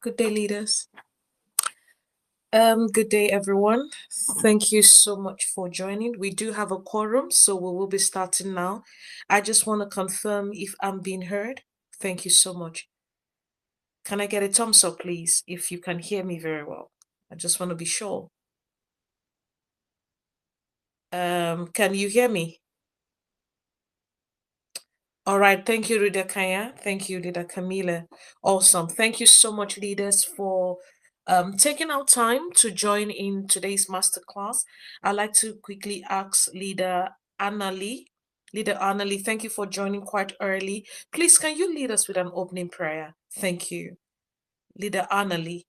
Good day, leaders. Good day, everyone. Thank you so much for joining. We do have a quorum, so we will be starting now. I just want to confirm if I'm being heard. Thank you so much. Can I get a thumbs up, please, if you can hear me very well? I just want to be sure. Can you hear me? All right. Thank you, Rida Kaya. Thank you, Rida Camila. Awesome. Thank you so much, leaders, for taking out time to join in today's masterclass. I'd like to quickly ask Leader Anna Lee. Leader Anna Lee, thank you for joining quite early. Please, can you lead us with an opening prayer? Thank you. Leader Anna Lee.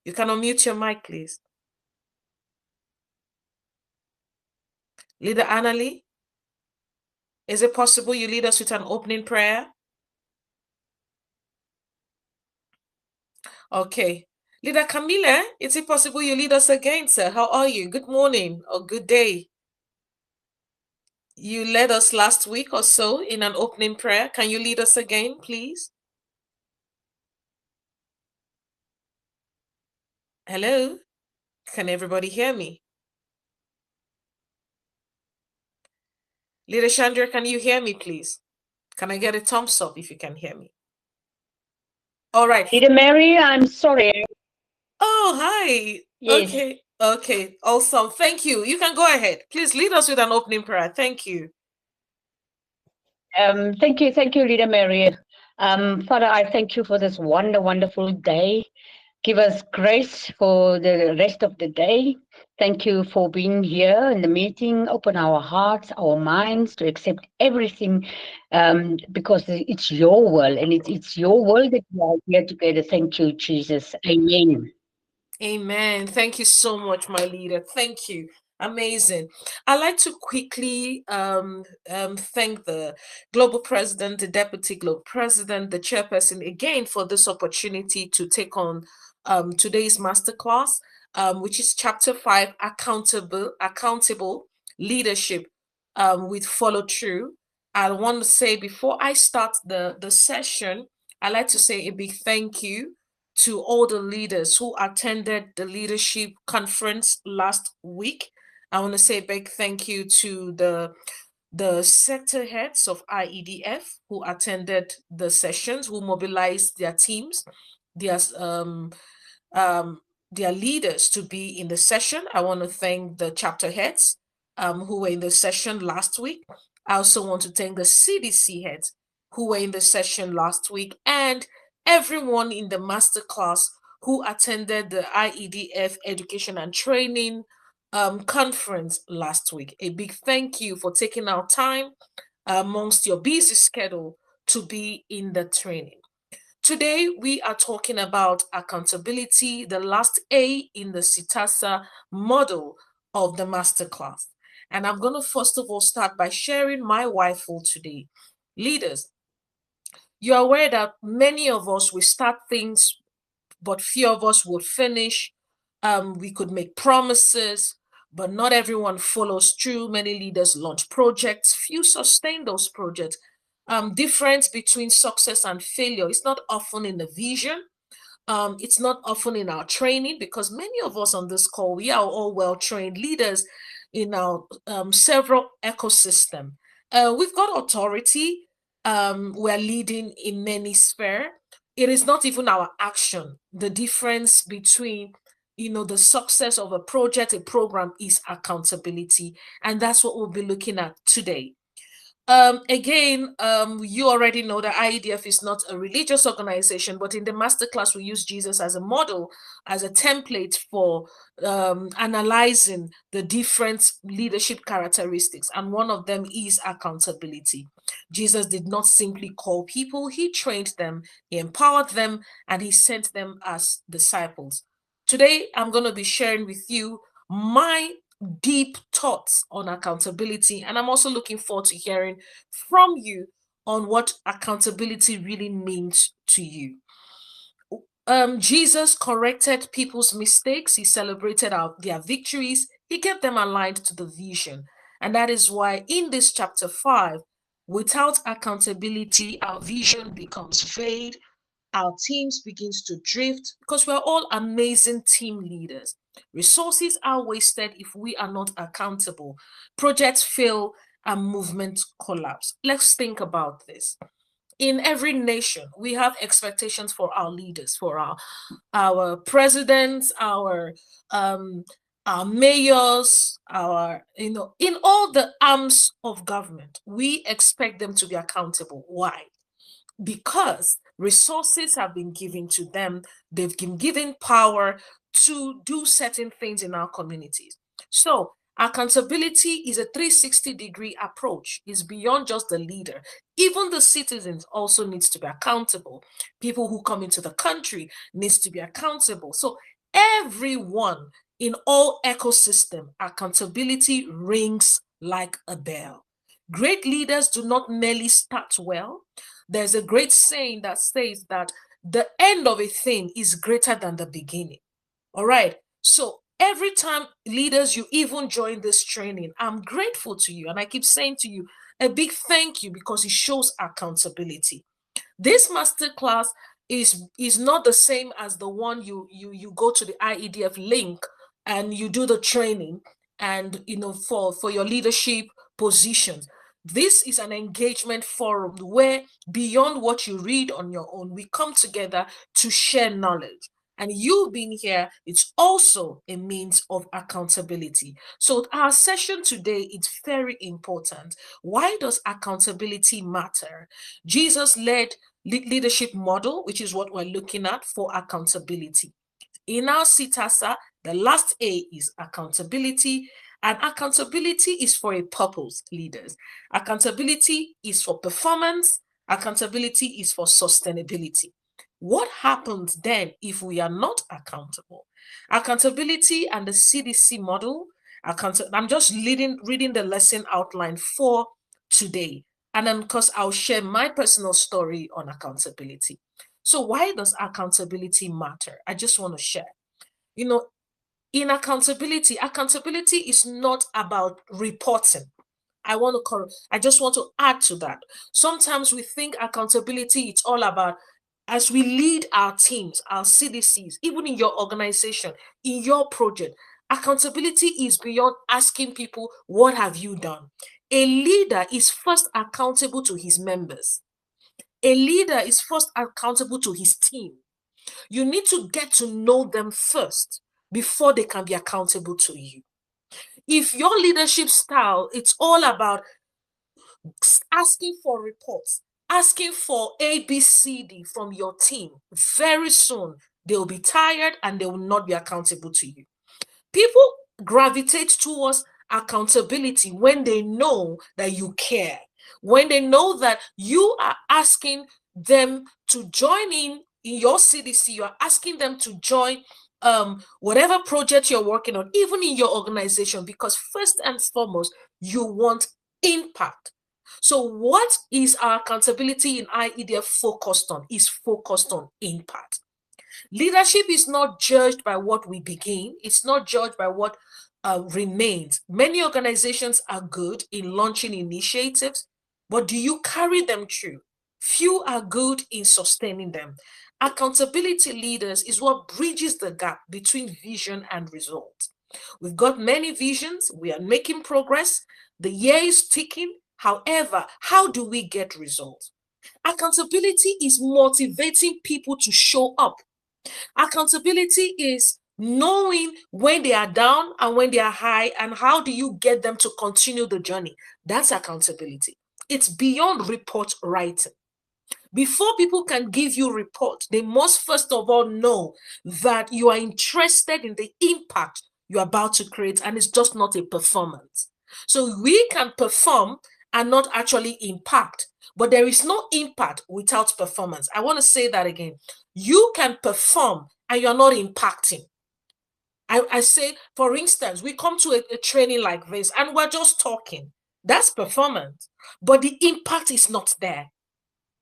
You can unmute your mic, please. Leader Anna Lee, is it possible you lead us with an opening prayer? Okay. Leader Camille, is it possible you lead us again, sir? How are you? Good morning or good day. You led us last week or so in an opening prayer. Can you lead us again, please? Hello? Can everybody hear me? Leader Chandra, can you hear me, please? Can I get a thumbs up if you can hear me? All right. Leader Mary, I'm sorry. Oh, hi. Yes. Okay. Awesome. Thank you. You can go ahead. Please lead us with an opening prayer. Thank you. Thank you, Leader Mary. Father, I thank you for this wonderful day. Give us grace for the rest of the day. Thank you for being here in the meeting. Open our hearts, our minds to accept everything because it's your will and it's your will that we are here together. Thank you, Jesus. Amen. Amen. Thank you so much, my leader. Thank you. Amazing. I'd like to quickly thank the global president, the deputy global president, the chairperson again for this opportunity to take on today's masterclass, which is chapter 5, accountable leadership with follow through. I want to say before I start the session, I'd like to say a big thank you to all the leaders who attended the leadership conference last week. I want to say a big thank you to the sector heads of IEDF who attended the sessions, who mobilized their teams, their um, um, their leaders to be in the session. I want to thank the chapter heads who were in the session last week. I also want to thank the CDC heads who were in the session last week and everyone in the masterclass who attended the IEDF Education and Training conference last week. A big thank you for taking out time amongst your busy schedule to be in the training. Today, we are talking about accountability, the last A in the CTASA model of the masterclass. And I'm going to first of all start by sharing my why for today. Leaders, you're aware that many of us will start things, but few of us will finish. We could make promises, but not everyone follows through. Many leaders launch projects, few sustain those projects. Difference between success and failure is not often in the vision. It's not often in our training because many of us on this call, we are all well-trained leaders in our several ecosystem. We've got authority. We're leading in many sphere. It is not even our action. The difference between the success of a project, a program is accountability. And that's what we'll be looking at today. Again, you already know that IEDF is not a religious organization, but in the masterclass, we use Jesus as a model, as a template for analyzing the different leadership characteristics. And one of them is accountability. Jesus did not simply call people, he trained them, he empowered them, and he sent them as disciples. Today, I'm going to be sharing with you my deep thoughts on accountability. And I'm also looking forward to hearing from you on what accountability really means to you. Jesus corrected people's mistakes. He celebrated their victories. He kept them aligned to the vision. And that is why in this chapter 5, Without accountability, our vision becomes fade, our teams begins to drift because we're all amazing team leaders. Resources are wasted if we are not accountable. Projects fail and movements collapse. Let's think about this. In every nation, we have expectations for our leaders, for our presidents, um, our mayors, in all the arms of government, we expect them to be accountable. Why? Because resources have been given to them, they've been given power to do certain things in our communities. So accountability is a 360-degree approach. It's beyond just the leader. Even the citizens also needs to be accountable. People who come into the country needs to be accountable. So everyone in all ecosystem, accountability rings like a bell. Great leaders do not merely start well. There's a great saying that says that the end of a thing is greater than the beginning. All right. So every time, leaders, you even join this training, I'm grateful to you. And I keep saying to you, a big thank you, because it shows accountability. This masterclass is not the same as the one you go to the IEDF link and you do the training, and for your leadership positions. This is an engagement forum where, beyond what you read on your own, we come together to share knowledge. And you being here, it's also a means of accountability. So our session today is very important. Why does accountability matter? Jesus led leadership model, which is what we're looking at for accountability. In our CTASA, the last A is accountability, and accountability is for a purpose, leaders. Accountability is for performance, accountability is for sustainability. What happens then if we are not accountable? Accountability and the CDC model, I'm just reading the lesson outline for today. And then, of course, I'll share my personal story on accountability. So why does accountability matter? I just want to share. In accountability is not about reporting. I just want to add to that. Sometimes we think accountability, it's all about, as we lead our teams, our CDCs, even in your organization, in your project, accountability is beyond asking people, what have you done? A leader is first accountable to his members. A leader is first accountable to his team. You need to get to know them first before they can be accountable to you. If your leadership style, it's all about asking for reports, asking for ABCD from your team, very soon they'll be tired and they will not be accountable to you. People gravitate towards accountability when they know that you care, when they know that you are asking them to join in your CDC, you're asking them to join whatever project you're working on, even in your organization, because first and foremost, you want impact. So what is our accountability in IEDF focused on? Is focused on impact. Leadership is not judged by what we begin. It's not judged by what remains. Many organizations are good in launching initiatives, but do you carry them through? Few are good in sustaining them. Accountability leaders is what bridges the gap between vision and result. We've got many visions. We are making progress. The year is ticking. However, how do we get results? Accountability is motivating people to show up. Accountability is knowing when they are down and when they are high, and how do you get them to continue the journey. That's accountability. It's beyond report writing. Before people can give you report, they must first of all know that you are interested in the impact you're about to create, and it's just not a performance. So we can perform and not actually impact, but there is no impact without performance. I want to say that again. You can perform and you're not impacting. I say, for instance, we come to a training like this and we're just talking. That's performance, but the impact is not there.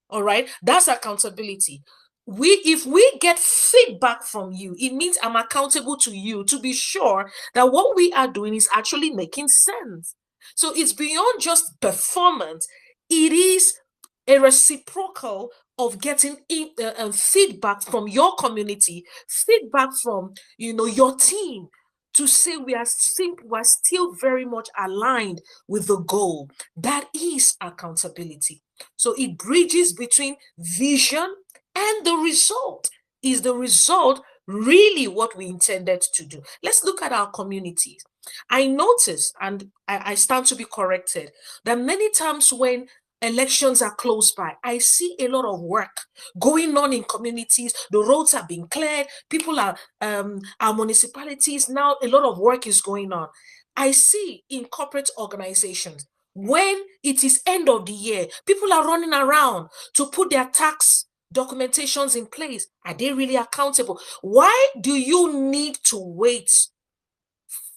All right, that's accountability. If we get feedback from you, it means I'm accountable to you to be sure that what we are doing is actually making sense. So it's beyond just performance. It is a reciprocal of getting feedback from your community, feedback from your team, to say we are still very much aligned with the goal. That is accountability. So it bridges between vision and the result. Is the result really what we intended to do? Let's look at our communities. I notice, and I stand to be corrected, that many times when elections are close by, I see a lot of work going on in communities. The roads are being cleared. People are, our municipalities now, a lot of work is going on. I see in corporate organizations, when it is end of the year, people are running around to put their tax documentations in place. Are they really accountable? Why do you need to wait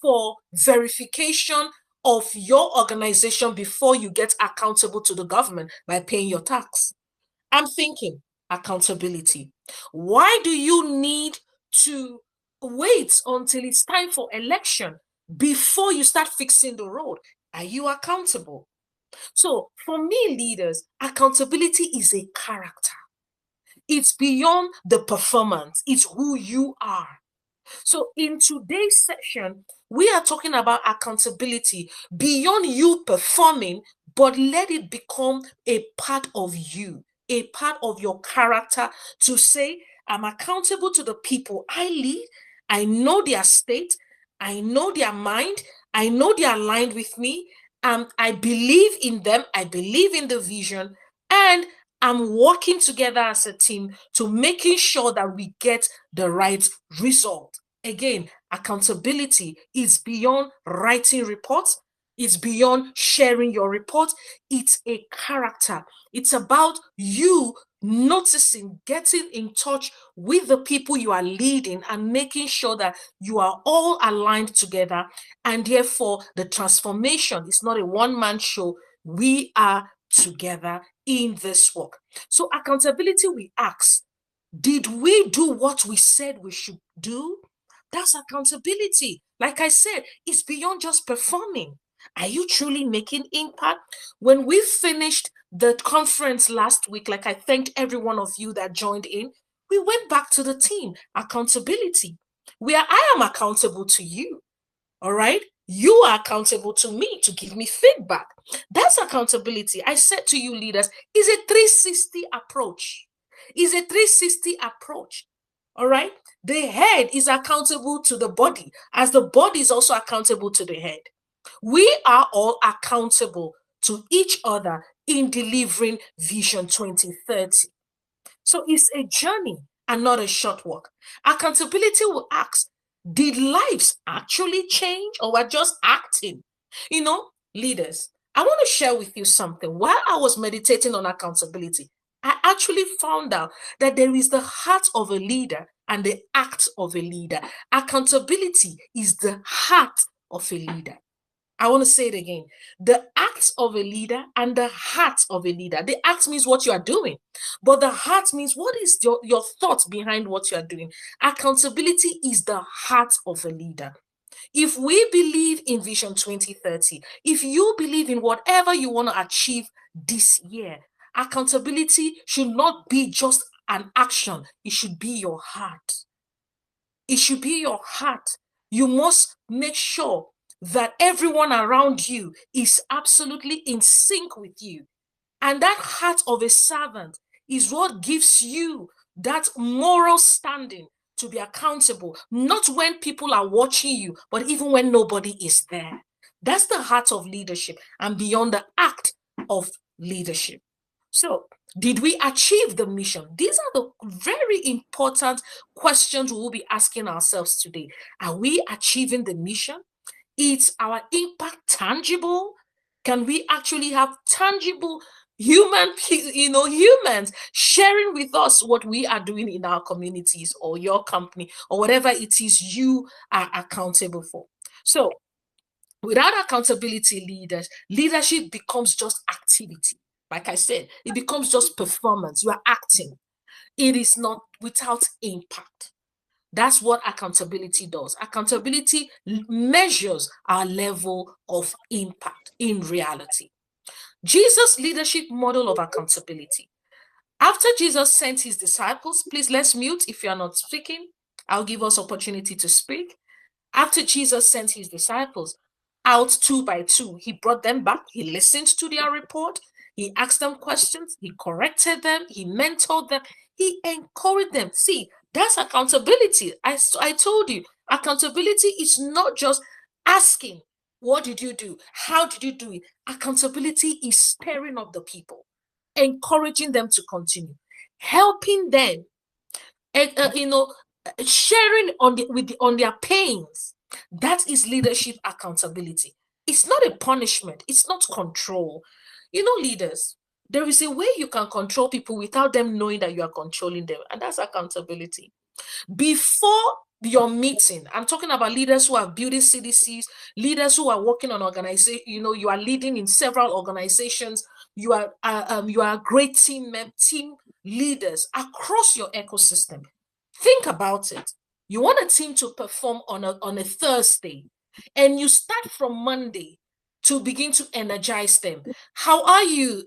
for verification of your organization before you get accountable to the government by paying your tax? I'm thinking accountability. Why do you need to wait until it's time for election before you start fixing the road? Are you accountable? So for me, leaders, accountability is a character. It's beyond the performance. It's who you are. So in today's session, we are talking about accountability beyond you performing, but let it become a part of you, a part of your character, to say, I'm accountable to the people I lead. I know their state. I know their mind. I know they're aligned with me. I believe in them. I believe in the vision. And I'm working together as a team to making sure that we get the right result. Again, accountability is beyond writing reports. It's beyond sharing your report. It's a character. It's about you noticing, getting in touch with the people you are leading and making sure that you are all aligned together. And therefore, the transformation is not a one-man show. We are together in this work. So accountability, we ask, did we do what we said we should do? That's accountability. Like I said, it's beyond just performing. Are you truly making impact? When we finished the conference last week, like I thanked every one of you that joined in, we went back to the team, accountability, where I am accountable to you. All right. You are accountable to me to give me feedback. That's accountability. I said to you, leaders, is a 360 approach. Is a 360 approach. All right. The head is accountable to the body, as the body is also accountable to the head. We are all accountable to each other in delivering Vision 2030. So it's a journey and not a short walk. Accountability will ask, did lives actually change, or we're just acting? Leaders, I want to share with you something. While I was meditating on accountability, I actually found out that there is the heart of a leader and the act of a leader. Accountability is the heart of a leader. I want to say it again. The act of a leader and the heart of a leader. The act means what you are doing, but the heart means what is your thoughts behind what you are doing. Accountability is the heart of a leader. If we believe in Vision 2030, if you believe in whatever you want to achieve this year, accountability should not be just an action. It should be your heart. It should be your heart. You must make sure that everyone around you is absolutely in sync with you. And that heart of a servant is what gives you that moral standing to be accountable, not when people are watching you, but even when nobody is there. That's the heart of leadership and beyond the act of leadership. So, did we achieve the mission? These are the very important questions we will be asking ourselves today. Are we achieving the mission? Is our impact tangible? Can we actually have tangible humans sharing with us what we are doing in our communities or your company or whatever it is you are accountable for? So, without accountability, leadership becomes just activity. Like I said, it becomes just performance. You are acting. It is not without impact. That's what accountability does. Accountability measures our level of impact in reality. Jesus' leadership model of accountability. After Jesus sent his disciples, please let's mute if you are not speaking. I'll give us opportunity to speak. After Jesus sent his disciples out 2 by 2, he brought them back. He listened to their report. He asked them questions. He corrected them. He mentored them. He encouraged them. See, that's accountability. I told you, accountability is not just asking, what did you do? How did you do it? Accountability is stirring up the people, encouraging them to continue, helping them, you know, sharing on their pains. That is leadership accountability. It's not a punishment. It's not control. You know, leaders, there is a way you can control people without them knowing that you are controlling them, and that's accountability. Before your meeting, I'm talking about leaders who are building CDCs, leaders who are working on organization. You know, you are leading in several organizations. You are a great team leaders across your ecosystem. Think about it. You want a team to perform on a Thursday, and you start from Monday to begin to energize them. How are you,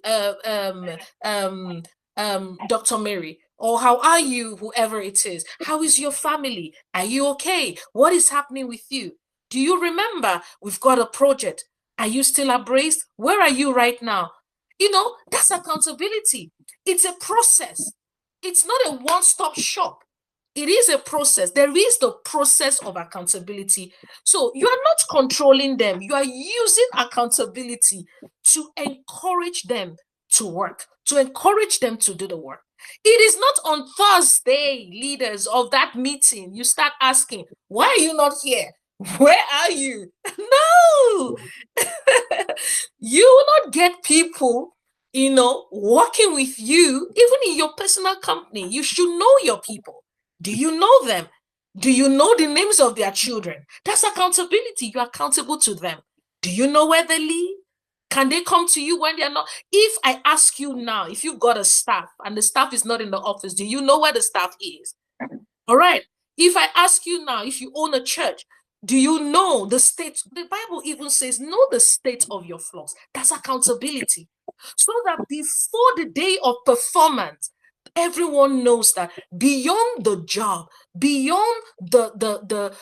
Dr. Mary? Or how are you, whoever it is? How is your family? Are you okay? What is happening with you? Do you remember we've got a project? Are you still abreast? Where are you right now? You know, that's accountability. It's a process. It's not a one-stop shop. It is a process. There is the process of accountability. So you are not controlling them. You are using accountability to encourage them to work, to encourage them to do the work. It is not on Thursday, leaders, of that meeting, you start asking, why are you not here? Where are you? No. You will not get people, working with you, even in your personal company. You should know your people. Do you know them? Do you know the names of their children? That's accountability. You're accountable to them. Do you know where they live? Can they come to you when they're not? If I ask you now, if you've got a staff and the staff is not in the office, do you know where the staff is? All right. If I ask you now, if you own a church, do you know the state? The Bible even says, know the state of your flocks. That's accountability. So that before the day of performance, everyone knows that beyond the job, beyond the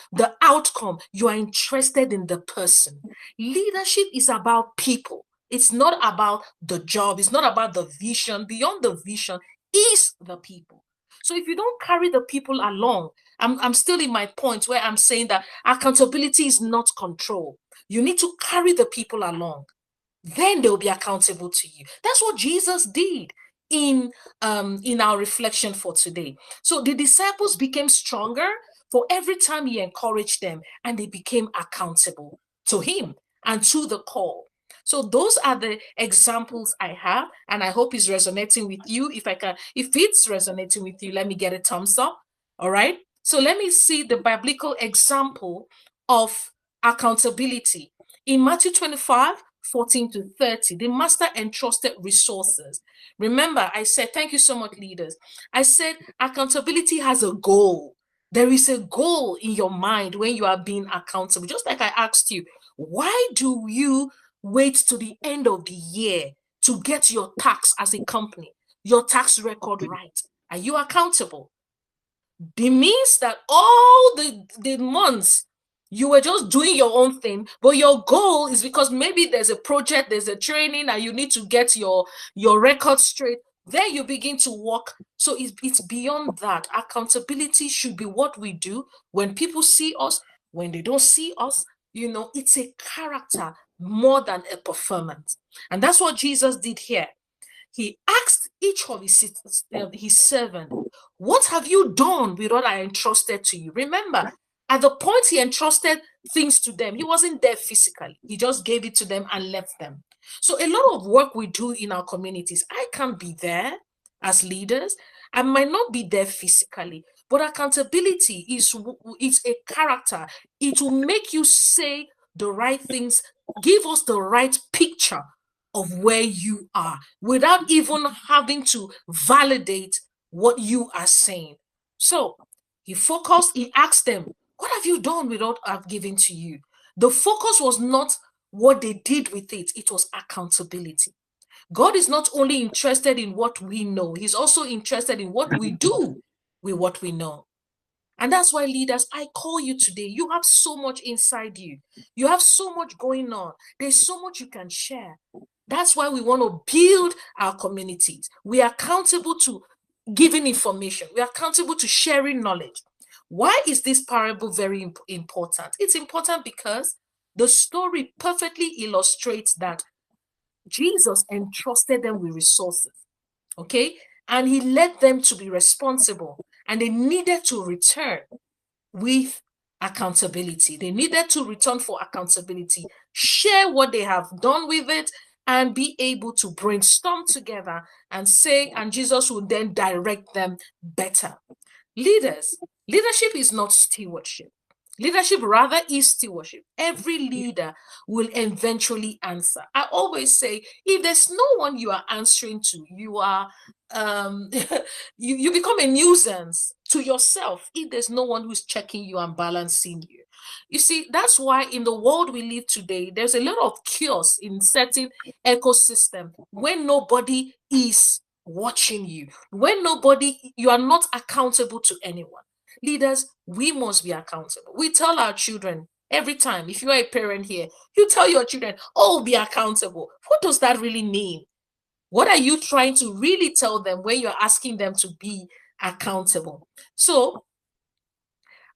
outcome, you are interested in the person. Leadership is about people. It's not about the job. It's not about the vision. Beyond the vision is the people. So if you don't carry the people along, I'm still in my point where I'm saying that accountability is not control. You need to carry the people along. Then they'll be accountable to you. That's what Jesus did in our reflection for today. So the disciples became stronger for every time he encouraged them, and they became accountable to him and to the call. So those are the examples I have, and I hope it's resonating with you. If it's resonating with you, let me get a thumbs up. All right. So let me see the biblical example of accountability. In Matthew 25:14-30, the master entrusted resources. Remember, I said, thank you so much, leaders. I said accountability has a goal. There is a goal in your mind when you are being accountable. Just like I asked you, why do you wait to the end of the year to get your tax as a company, your tax record right? Are you accountable? It means that all the months you were just doing your own thing, but your goal is because maybe there's a project, there's a training, and you need to get your record straight. Then you begin to work. So it's beyond that. Accountability should be what we do when people see us, when they don't see us. It's a character more than a performance. And that's what Jesus did here. He asked each of his servants, what have you done with what I entrusted to you? Remember, at the point he entrusted things to them, he wasn't there physically. He just gave it to them and left them. So a lot of work we do in our communities, I can't be there as leaders. I might not be there physically, but accountability is a character. It will make you say the right things, give us the right picture of where you are without even having to validate what you are saying. So he asked them, what have you done with what I've given to you? The focus was not what they did with it. It was accountability. God is not only interested in what we know, he's also interested in what we do with what we know. And that's why, leaders, I call you today. You have so much inside you. You have so much going on. There's so much you can share. That's why we want to build our communities. We are accountable to giving information. We are accountable to sharing knowledge. Why is this parable very important? It's important because the story perfectly illustrates that Jesus entrusted them with resources, okay? And he led them to be responsible, and they needed to return with accountability. They needed to return for accountability, share what they have done with it, and be able to brainstorm together and say, and Jesus would then direct them better. Leadership is not stewardship. Leadership rather is stewardship. Every leader will eventually answer. I always say, if there's no one you are answering to, you are you become a nuisance to yourself if there's no one who's checking you and balancing you. You see, that's why in the world we live today, there's a lot of chaos in certain ecosystem when nobody is watching you, when you are not accountable to anyone. Leaders, we must be accountable. We tell our children every time, if you are a parent here, you tell your children, oh, be accountable. What does that really mean? What are you trying to really tell them when you're asking them to be accountable? So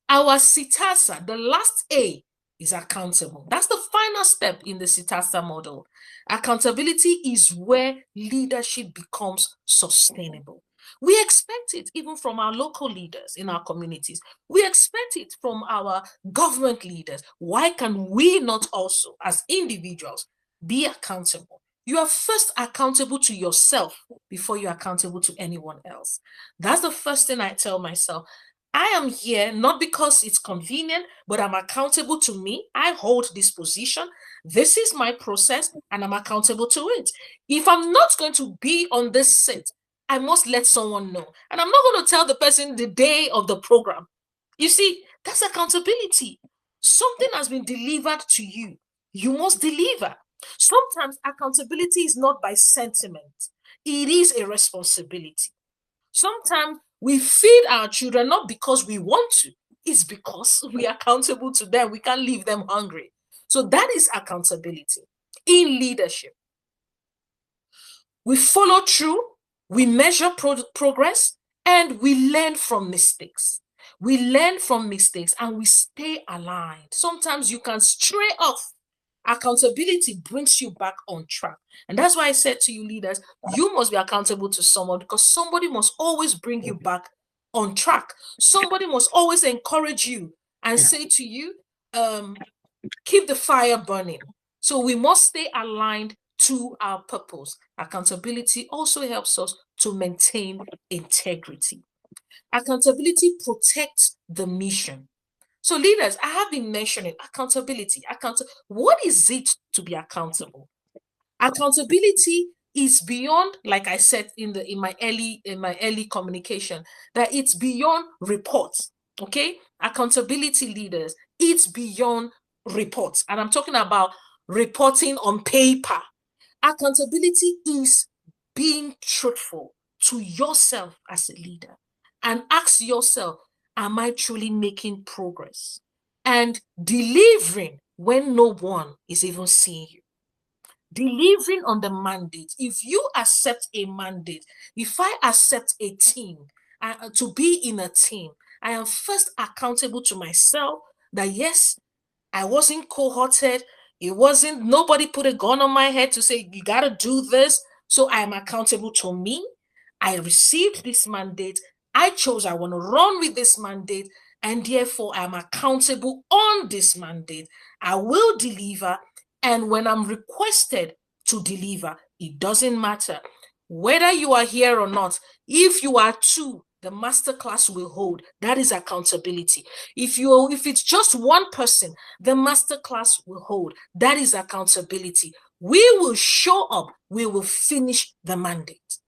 our CTASA, the last A, is accountable. That's the final step in the CTASA model. Accountability is where leadership becomes sustainable. We expect it even from our local leaders in our communities. We expect it from our government leaders. Why can we not also, as individuals, be accountable? You are first accountable to yourself before you're accountable to anyone else. That's the first thing I tell myself. I am here not because it's convenient, but I'm accountable to me. I hold this position. This is my process, and I'm accountable to it. If I'm not going to be on this seat, I must let someone know. And I'm not going to tell the person the day of the program. You see, that's accountability. Something has been delivered to you. You must deliver. Sometimes accountability is not by sentiment, it is a responsibility. Sometimes we feed our children not because we want to, it's because we are accountable to them. We can't leave them hungry. So that is accountability in leadership. We follow through, we measure progress, and we learn from mistakes. We learn from mistakes and we stay aligned. Sometimes you can stray off. Accountability brings you back on track. And that's why I said to you, leaders, you must be accountable to someone, because somebody must always bring you back on track. Somebody must always encourage you and say to you, keep the fire burning. So we must stay aligned to our purpose. Accountability also helps us to maintain integrity. Accountability protects the mission. So leaders, I have been mentioning accountability. What is it to be accountable? Accountability is beyond, like I said in my early communication, that it's beyond reports. Okay, accountability, leaders, it's beyond reports, and I'm talking about reporting on paper. Accountability is being truthful to yourself as a leader and ask yourself, am I truly making progress? And delivering when no one is even seeing you. Delivering on the mandate. If you accept a mandate, if I accept a team, to be in a team, I am first accountable to myself that yes, I wasn't cohorted. It wasn't, nobody put a gun on my head to say, you got to do this. So I am accountable to me. I received this mandate. I chose, I want to run with this mandate. And therefore, I'm accountable on this mandate. I will deliver. And when I'm requested to deliver, it doesn't matter whether you are here or not. If you are two, the masterclass will hold. That is accountability. If it's just one person, the masterclass will hold. That is accountability. We will show up. We will finish the mandate.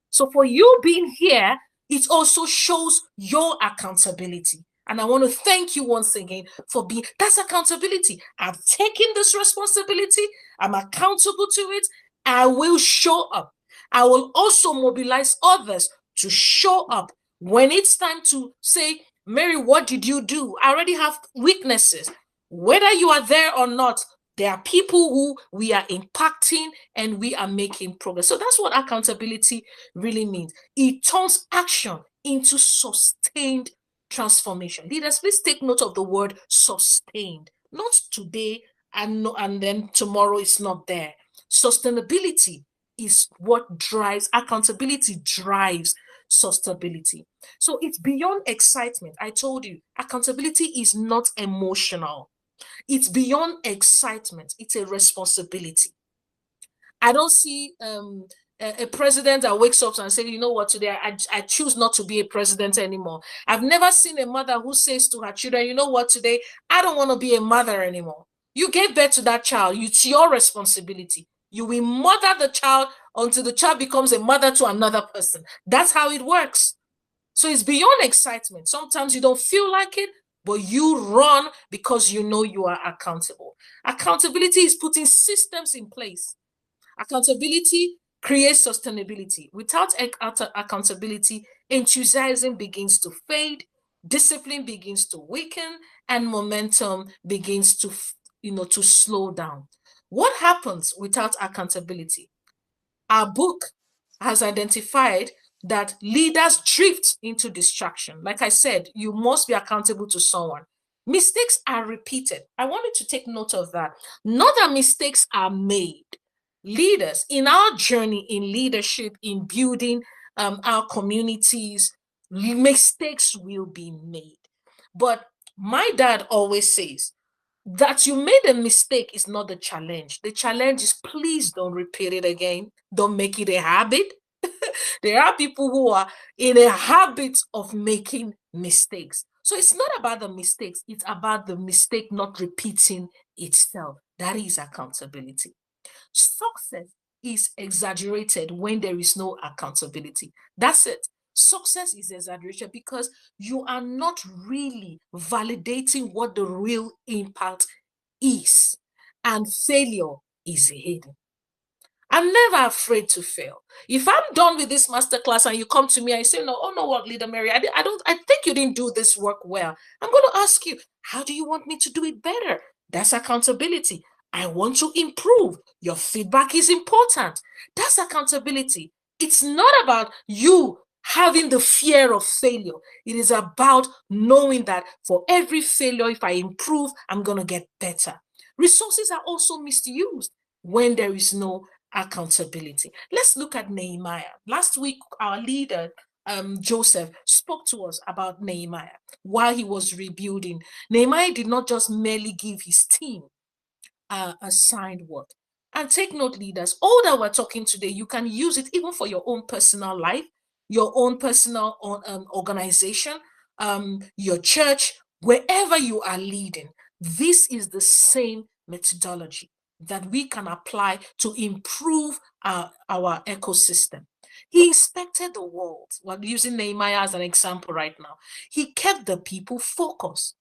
So for you being here, it also shows your accountability. And I want to thank you once again for that's accountability. I've taken this responsibility. I'm accountable to it. I will show up. I will also mobilize others to show up. When it's time to say, Mary, what did you do? I already have witnesses. Whether you are there or not, there are people who we are impacting and we are making progress. So that's what accountability really means. It turns action into sustained transformation. Leaders, please take note of the word sustained. Not today and then tomorrow it's not there. Sustainability is what drives, accountability drives sustainability. So it's beyond excitement. I told you, accountability is not emotional. It's beyond excitement. It's a responsibility. I don't see a president that wakes up and says, you know what, today I choose not to be a president anymore. I've never seen a mother who says to her children, you know what, today I don't want to be a mother anymore. You gave birth to that child. It's your responsibility. You will mother the child until the child becomes a mother to another person. That's how it works. So it's beyond excitement. Sometimes you don't feel like it, but you run because you know you are accountable. Accountability is putting systems in place. Accountability creates sustainability. Without accountability, enthusiasm begins to fade, discipline begins to weaken, and momentum begins to, to slow down. What happens without accountability? Our book has identified that leaders drift into distraction. Like I said, you must be accountable to someone. Mistakes are repeated. I wanted to take note of that. Not that mistakes are made. Leaders, in our journey in leadership, in building our communities, mistakes will be made. But my dad always says, that you made a mistake is not the challenge. The challenge is please don't repeat it again. Don't make it a habit. There are people who are in a habit of making mistakes. So it's not about the mistakes. It's about the mistake not repeating itself. That is accountability. Success is exaggerated when there is no accountability. That's it. Success is exaggeration because you are not really validating what the real impact is. And failure is hidden. I'm never afraid to fail. If I'm done with this masterclass and you come to me and you say, no, oh no, what, Leader Mary, I think you didn't do this work well. I'm going to ask you, how do you want me to do it better? That's accountability. I want to improve. Your feedback is important. That's accountability. It's not about you having the fear of failure. It is about knowing that for every failure, if I improve, I'm going to get better. Resources are also misused when there is no accountability. Let's look at Nehemiah. Last week, our leader, Joseph, spoke to us about Nehemiah while he was rebuilding. Nehemiah did not just merely give his team assigned work. And take note, leaders, all that we're talking today, you can use it even for your own personal life, your own personal organization, your church, wherever you are leading. This is the same methodology that we can apply to improve our ecosystem. He inspected the walls. We're using Nehemiah as an example right now. He kept the people focused.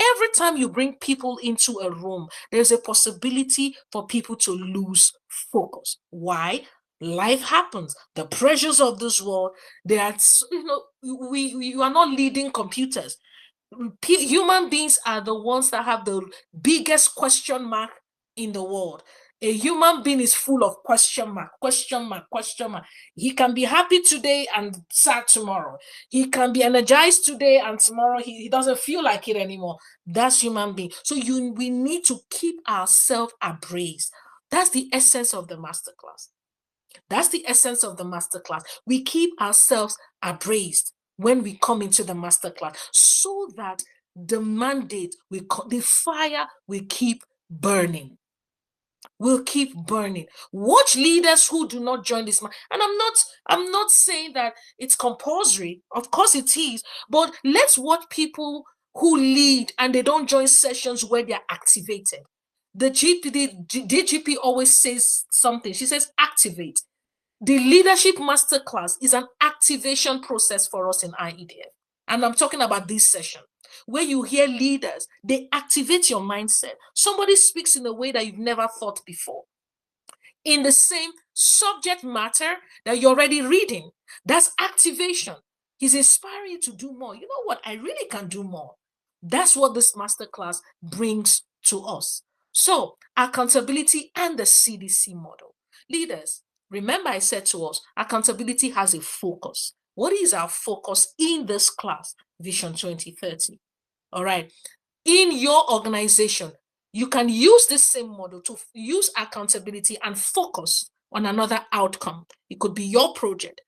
Every time you bring people into a room, there's a possibility for people to lose focus. Why? Life happens. The pressures of this world, they are, we are not leading computers. Human beings are the ones that have the biggest question mark in the world. A human being is full of question mark, question mark, question mark. He can be happy today and sad tomorrow. He can be energized today and tomorrow he doesn't feel like it anymore. That's human being. So we need to keep ourselves abreast. That's the essence of the masterclass. That's the essence of the masterclass. We keep ourselves abreast when we come into the masterclass so that the mandate, the fire will keep burning. Will keep burning. Watch leaders who do not join this. And I'm not saying that it's compulsory. Of course it is. But let's watch people who lead and they don't join sessions where they're activated. The DGP always says something. She says activate. The leadership masterclass is an activation process for us in IEDF. And I'm talking about this session where you hear leaders, they activate your mindset. Somebody speaks in a way that you've never thought before. In the same subject matter that you're already reading. That's activation. He's inspiring you to do more. You know what? I really can do more. That's what this masterclass brings to us. So, accountability and the CDC model. Leaders, remember I said to us, accountability has a focus. What is our focus in this class? Vision 2030. All right. In your organization, you can use this same model to use accountability and focus on another outcome. It could be your project,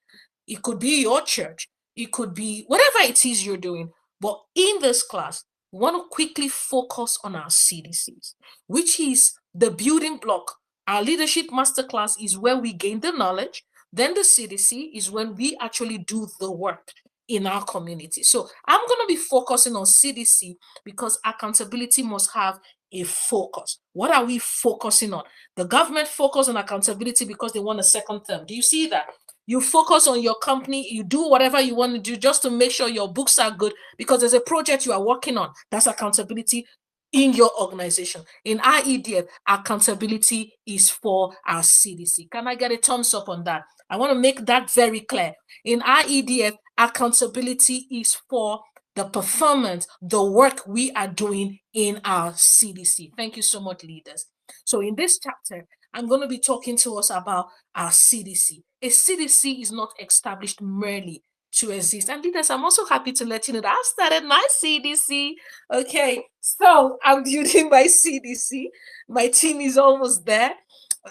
it could be your church, it could be whatever it is you're doing. But in this class, we want to quickly focus on our CDCs, which is the building block. Our leadership masterclass is where we gain the knowledge. Then the CDC is when we actually do the work in our community. So I'm going to be focusing on CDC because accountability must have a focus. What are we focusing on? The government focus on accountability because they want a second term. Do you see that? You focus on your company, you do whatever you want to do just to make sure your books are good because there's a project you are working on. That's accountability in your organization. In IEDF, accountability is for our CDC. Can I get a thumbs up on that? I want to make that very clear. In IEDF, accountability is for the performance, the work we are doing in our CDC. Thank you so much, leaders. So in this chapter, I'm going to be talking to us about our CDC. A CDC is not established merely to exist. And leaders, I'm also happy to let you know that I started my CDC. Okay, so I'm building my CDC. My team is almost there.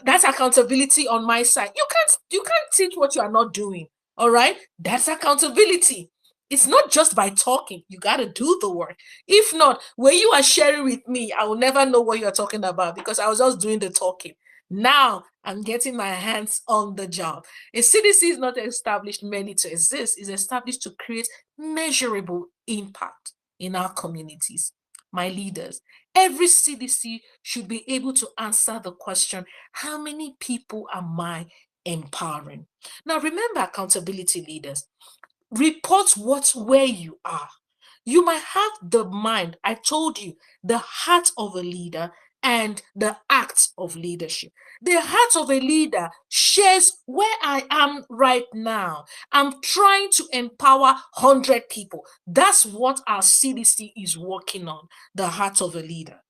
That's accountability on my side. You can't teach what you are not doing. All right, that's accountability. It's not just by talking. You got to do the work. If not, when you are sharing with me, I will never know what you're talking about because I was just doing the talking. Now I'm getting my hands on the job. A CDC is not established merely to exist. It's established to create measurable impact in our communities. My leaders, every CDC should be able to answer the question, how many people am I empowering? Now, remember accountability, leaders. Report where you are. You might have the mind, I told you, the heart of a leader and the act of leadership. The heart of a leader shares where I am right now. I'm trying to empower 100 people. That's what our CDC is working on, the heart of a leader.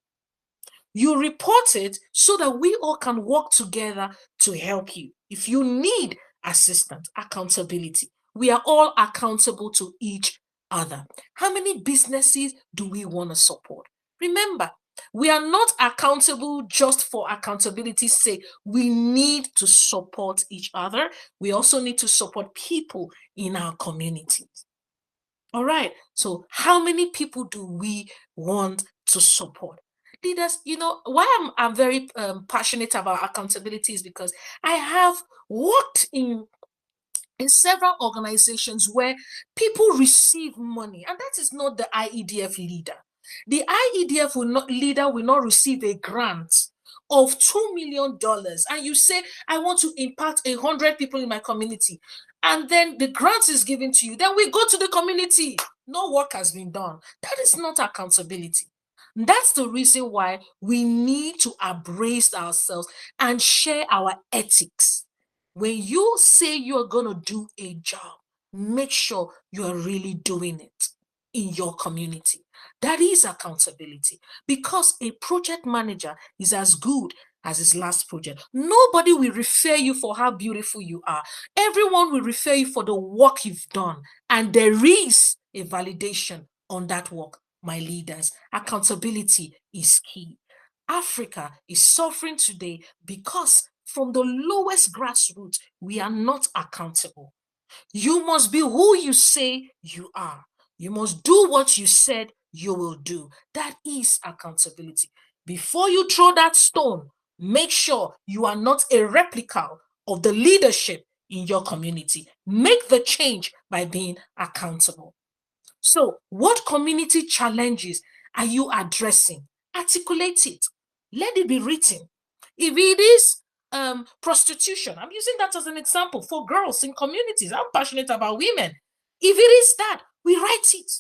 You report it so that we all can work together to help you. If you need assistance, accountability, we are all accountable to each other. How many businesses do we want to support? Remember, we are not accountable just for accountability's sake. We need to support each other. We also need to support people in our communities. All right. So how many people do we want to support? Leaders, you know, why I'm very passionate about accountability is because I have worked in several organizations where people receive money, and that is not the IEDF leader. The IEDF leader will not receive a grant of $2 million, and you say, I want to impact 100 people in my community, and then the grant is given to you. Then we go to the community. No work has been done. That is not accountability. That's the reason why we need to embrace ourselves and share our ethics. When you say you're going to do a job, make sure you're really doing it in your community. That is accountability because a project manager is as good as his last project. Nobody will refer you for how beautiful you are. Everyone will refer you for the work you've done. And there is a validation on that work, my leaders. Accountability is key. Africa is suffering today because from the lowest grassroots, we are not accountable. You must be who you say you are. You must do what you said you will do. That is accountability. Before you throw that stone, make sure you are not a replica of the leadership in your community. Make the change by being accountable. So, what community challenges are you addressing? Articulate it. Let it be written. If it is prostitution, I'm using that as an example for girls in communities. I'm passionate about women. If it is that, we write it.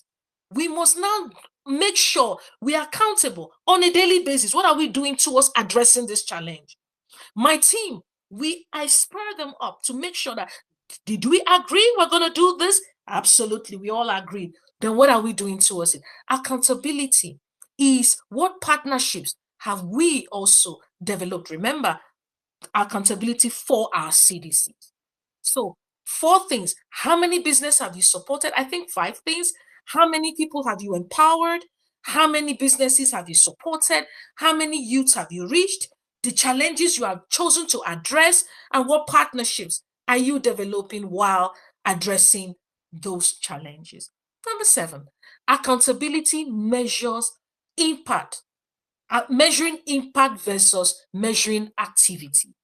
We must now make sure we are accountable on a daily basis. What are we doing towards addressing this challenge? My team, I spur them up to make sure that, did we agree we're going to do this? Absolutely, we all agreed. Then what are we doing towards it? Accountability is what partnerships have we also developed. Remember, accountability for our CDCs. So 4 things. How many business have you supported? I think 5 things. How many people have you empowered? How many businesses have you supported? How many youths have you reached? The challenges you have chosen to address, and what partnerships are you developing while addressing those challenges? Number 7, accountability measures impact. Measuring impact versus measuring activity.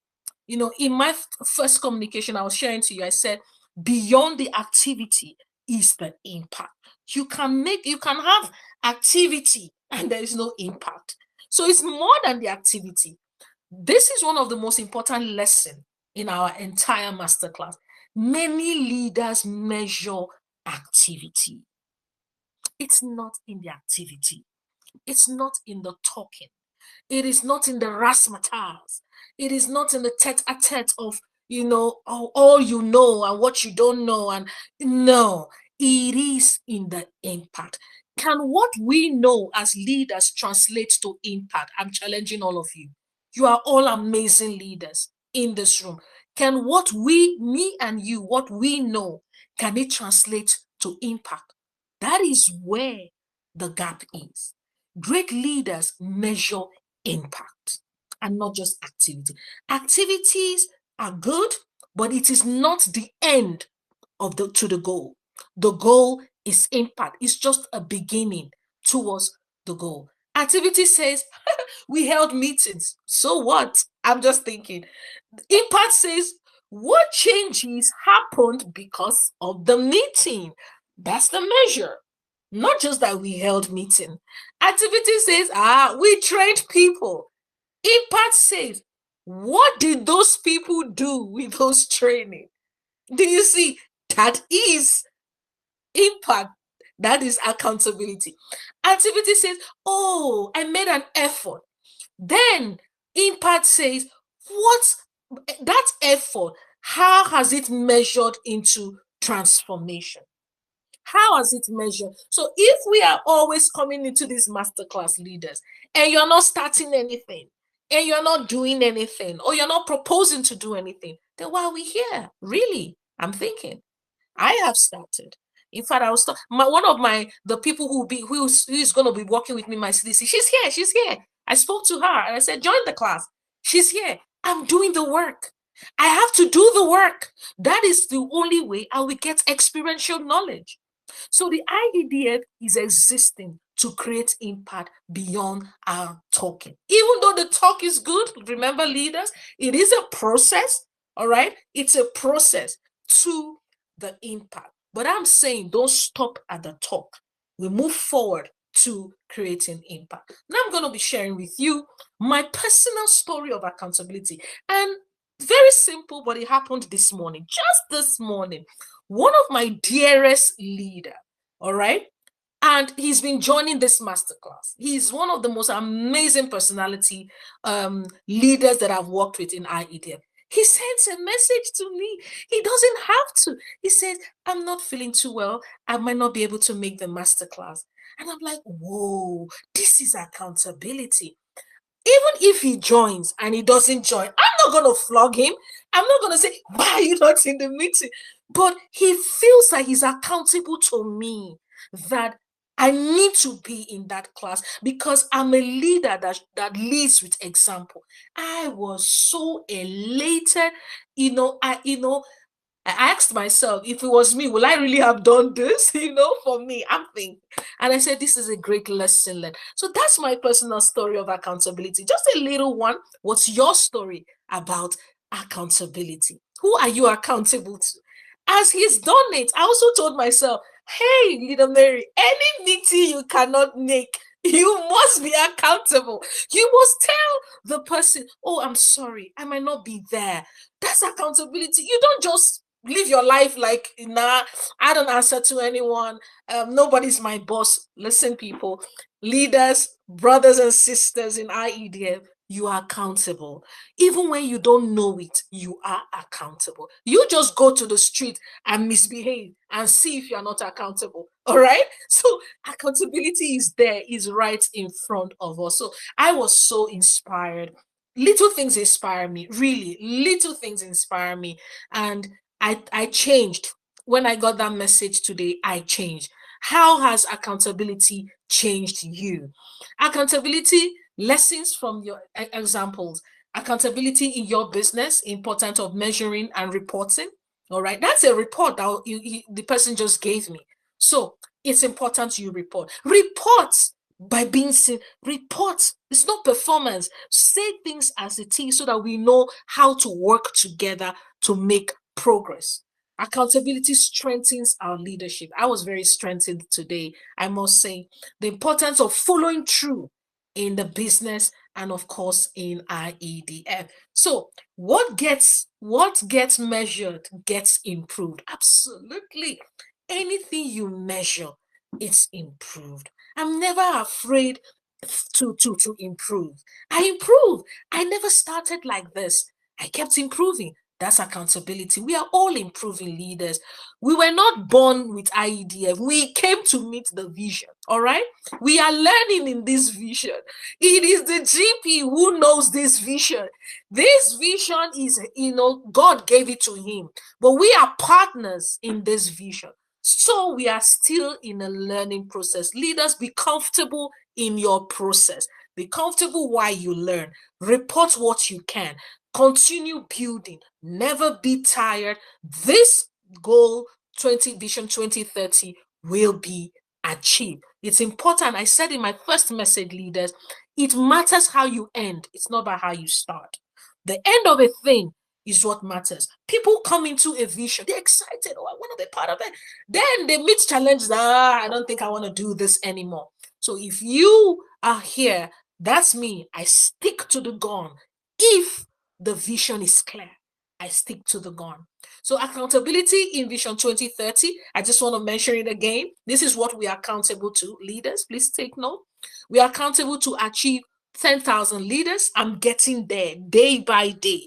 In my first communication I was sharing to you, I said, beyond the activity is the impact. You can have activity and there is no impact. So it's more than the activity. This is one of the most important lessons in our entire masterclass. Many leaders measure activity. It's not in the activity. It's not in the talking. It is not in the razzmatazz. It is not in the tete-a-tete of, all you know and what you don't know. And no, it is in the impact. Can what we know as leaders translate to impact? I'm challenging all of you. You are all amazing leaders in this room. Can me and you, what we know, can it translate to impact? That is where the gap is. Great leaders measure impact and not just activity. Activities are good, but it is not the end to the goal. The goal is impact. It's just a beginning towards the goal. Activity says, we held meetings. So what? I'm just thinking. Impact says, what changes happened because of the meeting? That's the measure. Not just that we held meeting. Activity says, we trained people. Impact says, what did those people do with those training? Do you see? That is impact. That is accountability. Activity says, I made an effort. Then impact says, what that effort, how has it measured into transformation? How has it measured? So if we are always coming into these masterclass leaders and you're not starting anything and you're not doing anything or you're not proposing to do anything, then why are we here? Really? I'm thinking. I have started. In fact, I was one of the people who is going to be working with me in my CDC. She's here. She's here. I spoke to her and I said, join the class. She's here. I'm doing the work. I have to do the work. That is the only way I will get experiential knowledge. So the IEDF is existing to create impact beyond our talking. Even though the talk is good, remember leaders, it is a process, all right? It's a process to the impact. But I'm saying don't stop at the talk. We move forward to creating impact. Now I'm going to be sharing with you my personal story of accountability. And very simple, but it happened this morning, just this morning. One of my dearest leader, all right, and he's been joining this masterclass. He's one of the most amazing personality leaders that I've worked with in IEDF. He sends a message to me. He doesn't have to. He says, I'm not feeling too well. I might not be able to make the masterclass. And I'm like, whoa, this is accountability. Even if he joins and he doesn't join, I'm not going to flog him. I'm not going to say, why are you not in the meeting? But he feels like he's accountable to me, that I need to be in that class because I'm a leader that leads with example. I was so elated. I asked myself, if it was me, will I really have done this? For me, I'm thinking. And I said, this is a great lesson learned. So that's my personal story of accountability. Just a little one. What's your story about accountability? Who are you accountable to? As he's done it, I also told myself, hey, Leader Mary, any meeting you cannot make, you must be accountable. You must tell the person, I'm sorry, I might not be there. That's accountability. You don't just live your life like, I don't answer to anyone. Nobody's my boss. Listen, people, leaders, brothers and sisters in IEDF, you are accountable. Even when you don't know it, you are accountable. You just go to the street and misbehave and see if you are not accountable. All right. So accountability is there, is right in front of us. So I was so inspired. Little things inspire me, really. Little things inspire me. And I changed. When I got that message today, I changed. How has accountability changed you? Accountability, lessons from your examples. Accountability in your business, importance of measuring and reporting. All right, that's a report that the person just gave me. So it's important you report. Report by being seen. Report. It's not performance. Say things as it is so that we know how to work together to make progress. Accountability strengthens our leadership. I was very strengthened today, I must say. The importance of following through in the business and of course in IEDF. So what gets measured gets improved. Absolutely. Anything you measure, it's improved. I'm never afraid to improve. I improve. I never started like this. I kept improving. That's accountability. We are all improving leaders. We were not born with IEDF. We came to meet the vision. All right. We are learning in this vision. It is the GP who knows this vision. This vision is, God gave it to him, but we are partners in this vision. So we are still in a learning process. Leaders, be comfortable in your process. Be comfortable while you learn. Report what you can. Continue building. Never be tired. This goal, Vision 2030, will be achieved. It's important. I said in my first message, leaders, it matters how you end. It's not about how you start. The end of a thing is what matters. People come into a vision, they're excited. Oh, I want to be part of it. Then they meet challenges. I don't think I want to do this anymore. So if you are here, that's me. I stick to the gun. If the vision is clear, I stick to the gun. So accountability in Vision 2030, I just want to mention it again. This is what we are accountable to. Leaders, please take note. We are accountable to achieve 10,000 leaders. I'm getting there day by day.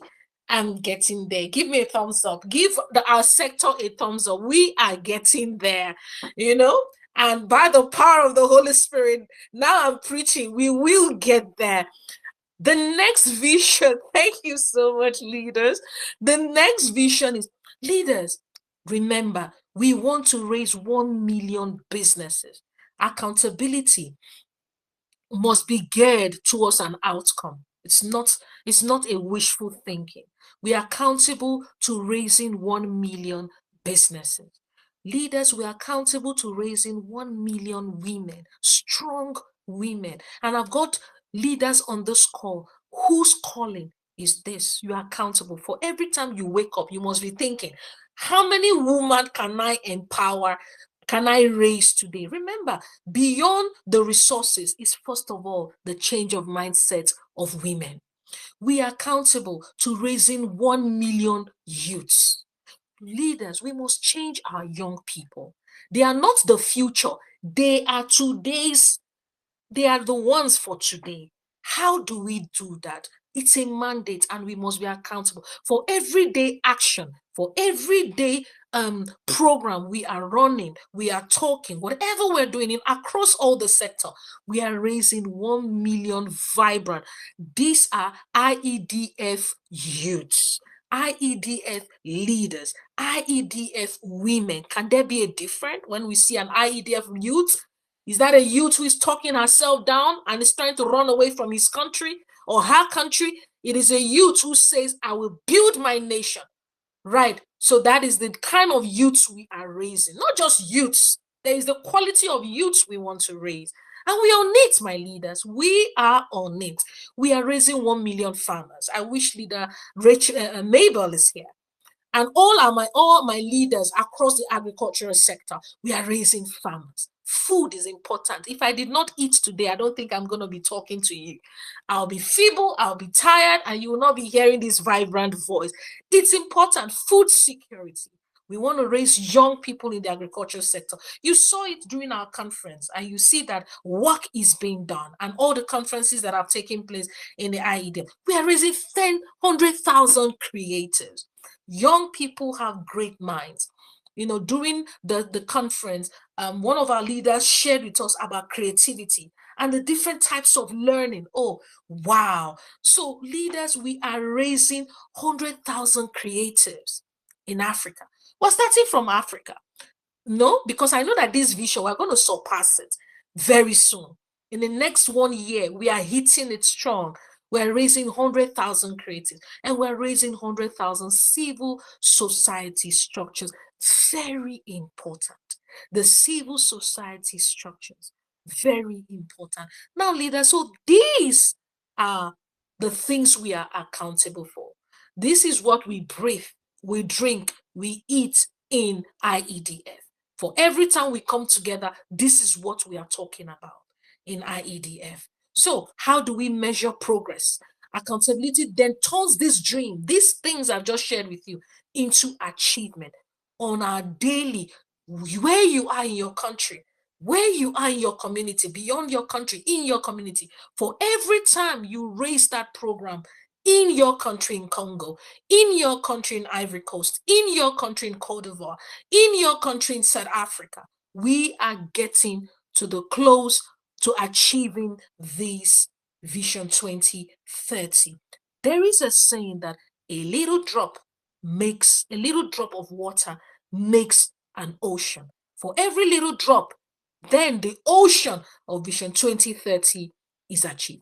I'm getting there. Give me a thumbs up. Give our sector a thumbs up. We are getting there, and by the power of the Holy Spirit, now I'm preaching, we will get there. The next vision, thank you so much, leaders. The next vision is, leaders, remember, we want to raise 1 million businesses. Accountability must be geared towards an outcome. It's not a wishful thinking. We are accountable to raising 1 million businesses. Leaders, we are accountable to raising 1 million women, strong women. And I've got leaders on this call whose calling is this. You are accountable. For every time you wake up, you must be thinking, how many women can I empower? Can I raise today? Remember, beyond the resources is first of all the change of mindset of women. We are accountable to raising 1 million youths. Leaders, we must change our young people. They are not the future. They are the ones for today. How do we do that? It's a mandate and we must be accountable for everyday action, for everyday program we are running, we are talking, whatever we're doing in across all the sector, we are raising 1 million vibrant. These are IEDF youths, IEDF leaders, IEDF women. Can there be a difference when we see an IEDF youth? Is that a youth who is talking herself down and is trying to run away from his country or her country? It is a youth who says, I will build my nation. Right. So that is the kind of youths we are raising. Not just youths. There is the quality of youths we want to raise. And we are on it, my leaders. We are on it. We are raising 1 million farmers. I wish leader Mabel is here. And all my leaders across the agricultural sector, we are raising farmers. Food is important. If I did not eat today, I don't think I'm going to be talking to you. I'll be feeble, I'll be tired, and you will not be hearing this vibrant voice. It's important. Food security. We want to raise young people in the agricultural sector. You saw it during our conference, and you see that work is being done, and all the conferences that have taken place in the IEDF. We are raising 100,000 creators. Young people have great minds. During the conference, one of our leaders shared with us about creativity and the different types of learning. Oh, wow. So, leaders, we are raising 100,000 creatives in Africa. We're starting from Africa. No, because I know that this vision, we're going to surpass it very soon. In the next 1 year, we are hitting it strong. We're raising 100,000 creatives, and we're raising 100,000 civil society structures. Very important. The civil society structures, very important. Now, leaders, so these are the things we are accountable for. This is what we breathe, we drink, we eat in IEDF. For every time we come together, this is what we are talking about in IEDF. So, how do we measure progress? Accountability then turns this dream, these things I've just shared with you, into achievement on our daily, where you are in your country, where you are in your community, beyond your country, in your community. For every time you raise that program in your country in Congo, in your country in Ivory Coast, in your country in Cote d'Ivoire, in your country in South Africa, we are getting to the close to achieving this Vision 2030. There is a saying that a little drop of water makes an ocean. For every little drop, then the ocean of Vision 2030 is achieved.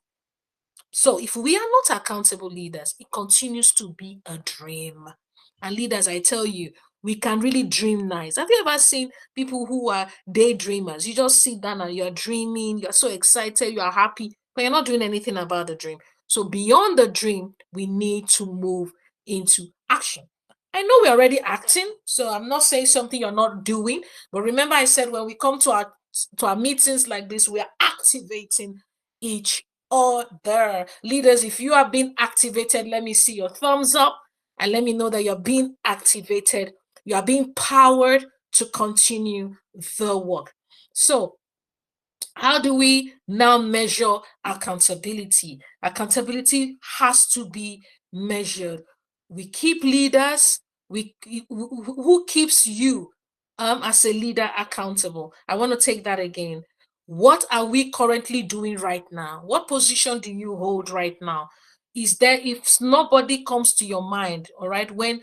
So if we are not accountable leaders, it continues to be a dream. And leaders, I tell you, we can really dream nice. Have you ever seen people who are daydreamers? You just sit down and you're dreaming, you're so excited, you're happy, but you're not doing anything about the dream. So beyond the dream, we need to move into action. I know we're already acting, so I'm not saying something you're not doing, but remember I said when we come to our meetings like this, we are activating each other. Leaders, if you are being activated, let me see your thumbs up and let me know that you're being activated. You are being powered to continue the work. So, how do we now measure accountability? Accountability has to be measured. We keep leaders, who keeps you as a leader accountable? I want to take that again. What are we currently doing right now? What position do you hold right now? Is there, if nobody comes to your mind, all right, when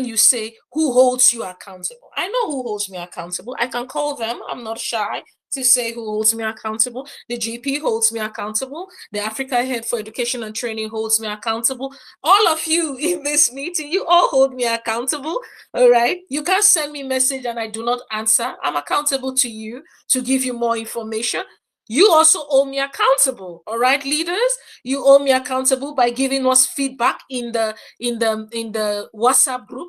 you say who holds you accountable? I know who holds me accountable. I can call them. I'm not shy to say who holds me accountable. The GP holds me accountable. The Africa Head for Education and Training holds me accountable. All of you in this meeting, you all hold me accountable. All right. You can send me a message and I do not answer. I'm accountable to you to give you more information. You also owe me accountable. All right, leaders. You owe me accountable by giving us feedback in the WhatsApp group.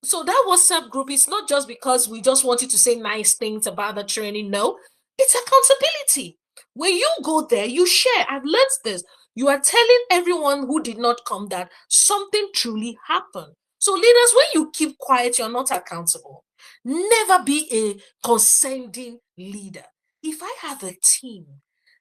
So that WhatsApp group is not just because we just want you to say nice things about the training. No, it's accountability. When you go there, you share. I've learned this. You are telling everyone who did not come that something truly happened. So, leaders, when you keep quiet, you're not accountable. Never be a condescending leader. If I have a team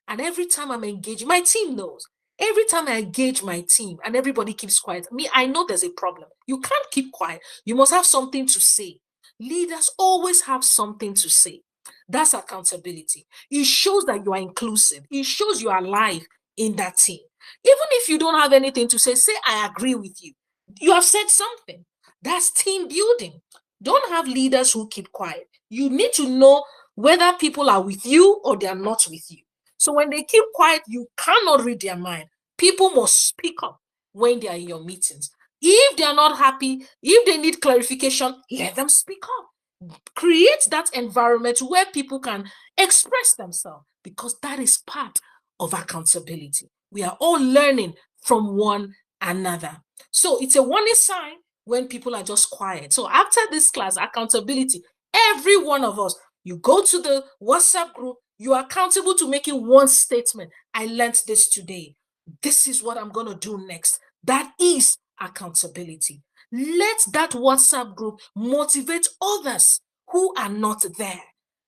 and every time I'm engaged, my team knows. Every time I engage my team and everybody keeps quiet, I know there's a problem. You can't keep quiet. You must have something to say. Leaders always have something to say. That's accountability. It shows that you are inclusive. It shows you are alive in that team. Even if you don't have anything to say I agree with you. You have said something. That's team building. Don't have leaders who keep quiet. You need to know whether people are with you or they are not with you. So when they keep quiet, you cannot read their mind. People must speak up when they are in your meetings. If they are not happy, if they need clarification, let them speak up. Create that environment where people can express themselves, because that is part of accountability. We are all learning from one another. So it's a warning sign when people are just quiet. So after this class, accountability, every one of us, you go to the WhatsApp group, you are accountable to making one statement. I learned this today. This is what I'm going to do next. That is accountability. Let that WhatsApp group motivate others who are not there,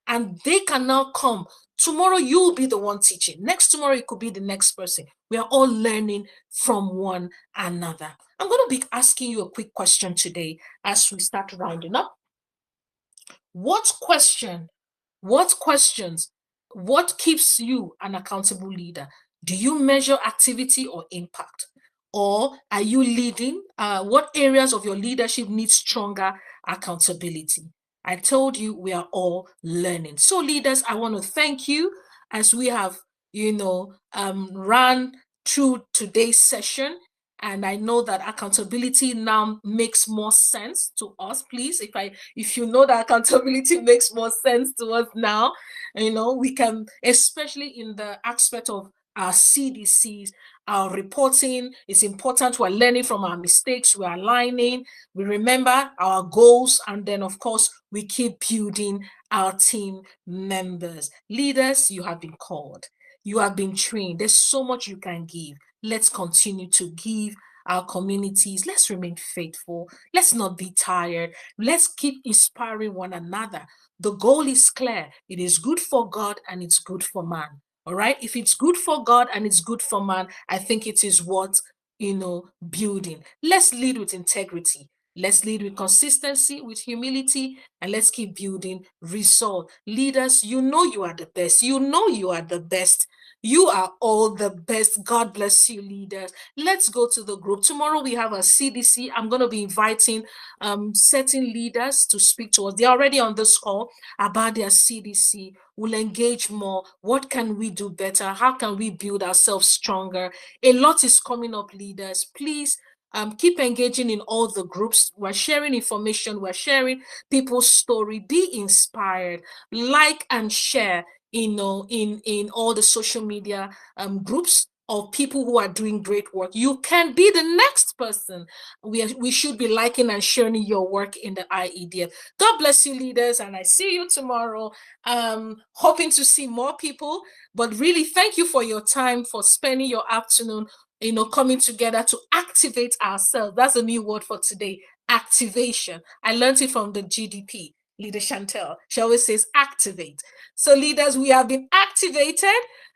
and they can now come. Tomorrow you'll be the one teaching. Next tomorrow it could be the next person. We are all learning from one another. I'm going to be asking you a quick question today as we start rounding up. What questions, what keeps you an accountable leader? Do you measure activity or impact? Or are you leading? What areas of your leadership need stronger accountability? I told you we are all learning. So leaders, I want to thank you as we have, run through today's session. And I know that accountability now makes more sense to us. Please, if you know that accountability makes more sense to us now, we can, especially in the aspect of our CDCs, our reporting is important. We're learning from our mistakes, we're aligning, we remember our goals, and then, of course, we keep building our team members. Leaders, you have been called, you have been trained. There's so much you can give. Let's continue to give our communities. Let's remain faithful. Let's not be tired. Let's keep inspiring one another. The goal is clear. It is good for God and it's good for man. All right. If it's good for God and it's good for man, I think it is worth, building. Let's lead with integrity. Let's lead with consistency, with humility, and let's keep building result. Leaders, you know you are the best. You know you are the best. You are all the best. God bless you, leaders. Let's go to the group. Tomorrow we have a CDC. I'm going to be inviting certain leaders to speak to us. They're already on this call about their CDC. We'll engage more. What can we do better? How can we build ourselves stronger? A lot is coming up, leaders. Please keep engaging in all the groups. We're sharing information. We're sharing people's story. Be inspired. Like and share, in all the social media groups of people who are doing great work. You can be the next person. We should be liking and sharing your work in the IEDF. God bless you, leaders, and I see you tomorrow. Hoping to see more people, but really thank you for your time, for spending your afternoon, coming together to activate ourselves. That's a new word for today, activation. I learned it from the GDP. Leader Chantel, she always says activate. So leaders, we have been activated,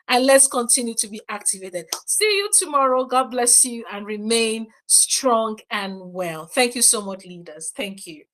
and let's continue to be activated. See you tomorrow. God bless you and remain strong and well. Thank you so much, leaders. Thank you.